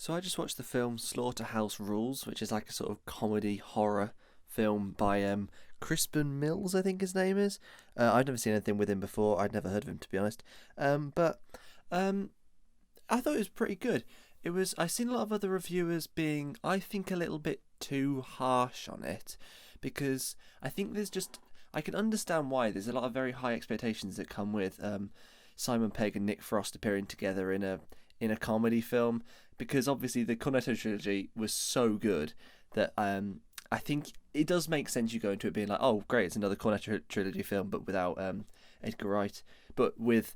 So I just watched the film Slaughterhouse Rulez, which is like a sort of comedy horror film by Crispin Mills, I think his name is. I'd never seen anything with him before. I'd never heard of him, to be honest. But um, I thought it was pretty good. It was. I've seen a lot of other reviewers being, I think, a little bit too harsh on it, because I think there's just. I can understand why. There's a lot of very high expectations that come with Simon Pegg and Nick Frost appearing together in a comedy film, because obviously the Cornetto trilogy was so good that I think it does make sense you go into it being like, oh great, it's another Cornetto trilogy film, but without Edgar Wright, but with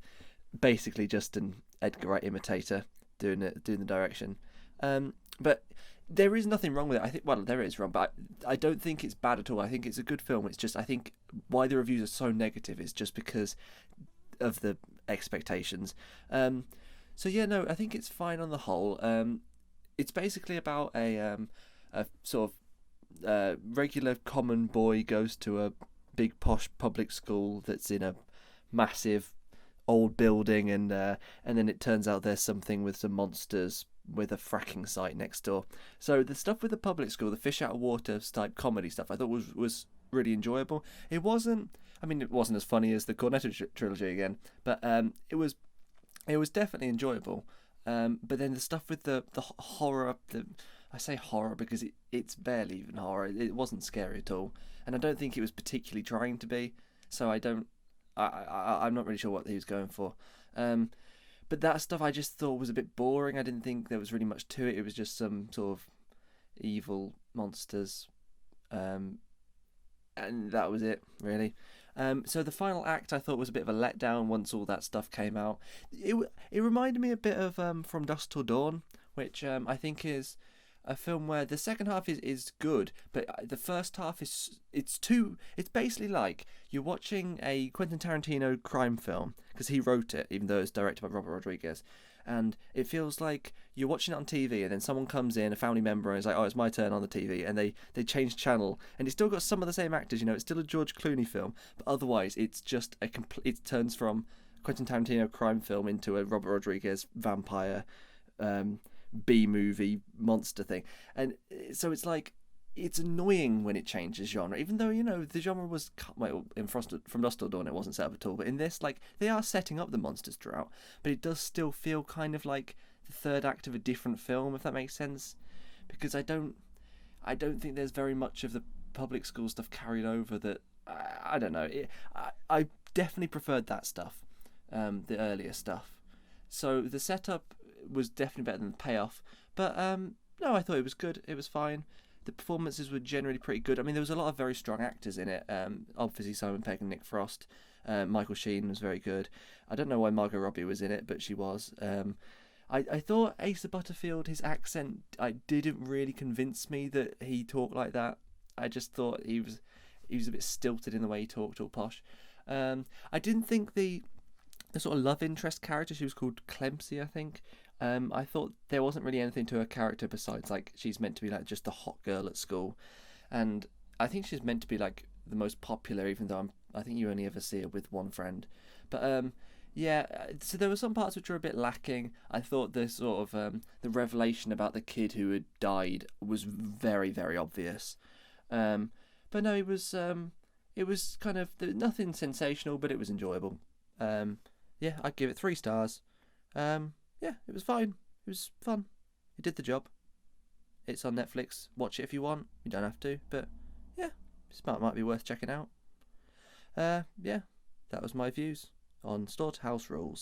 basically just an Edgar Wright imitator doing the direction. But there is nothing wrong with it. I think, well, there is wrong, but I don't think it's bad at all. I think it's a good film. It's just, I think why the reviews are so negative is just because of the expectations. So yeah, no, I think it's fine on the whole. It's basically about a sort of regular common boy goes to a big posh public school that's in a massive old building, and then it turns out there's something with some monsters with a fracking site next door. So the stuff with the public school, the fish out of water type comedy stuff, I thought was really enjoyable. It wasn't. I mean, it wasn't as funny as the Cornetto trilogy again, but it was definitely enjoyable. But then the stuff with the horror, I say horror because it's barely even horror. It wasn't scary at all, and I don't think it was particularly trying to be. So I'm not really sure what he was going for. But that stuff I just thought was a bit boring. I didn't think there was really much to it. It was just some sort of evil monsters, and that was it really. So the final act I thought was a bit of a letdown once all that stuff came out. It reminded me a bit of From Dusk Till Dawn, which I think is a film where the second half is good, but the first half it's basically like you're watching a Quentin Tarantino crime film, because he wrote it, even though it's directed by Robert Rodriguez. And it feels like you're watching it on TV, and then someone comes in, a family member, and is like, "Oh, it's my turn on the TV," and they change channel, and it's still got some of the same actors. It's still a George Clooney film, but otherwise, it's just it turns from Quentin Tarantino crime film into a Robert Rodriguez vampire B movie monster thing, and so it's like it's annoying when it changes genre, even though the genre was in From Dusk Till Dawn it wasn't set up at all, but in this, like, they are setting up the monsters throughout, but it does still feel kind of like the third act of a different film, if that makes sense, because I don't think there's very much of the public school stuff carried over. That I don't know. I definitely preferred that stuff, the earlier stuff. So the setup was definitely better than the payoff, but no, I thought it was good. It was fine. The performances were generally pretty good. I mean, there was a lot of very strong actors in it. Obviously, Simon Pegg and Nick Frost. Michael Sheen was very good. I don't know why Margot Robbie was in it, but she was. I thought Asa Butterfield, his accent, I didn't really convince me that he talked like that. I just thought he was a bit stilted in the way he talked, all posh. I didn't think the sort of love interest character, she was called Clemcy, I think. I thought there wasn't really anything to her character besides, like, she's meant to be like just the hot girl at school, and I think she's meant to be like the most popular, even though I think you only ever see her with one friend. But yeah, so there were some parts which were a bit lacking. I thought the sort of the revelation about the kid who had died was very, very obvious. But no, it was kind of nothing sensational, but it was enjoyable. Yeah, I'd give it 3 stars. Yeah, it was fine. It was fun. It did the job. It's on Netflix. Watch it if you want. You don't have to, but yeah, it might be worth checking out. Yeah, that was my views on Slaughterhouse Rulez.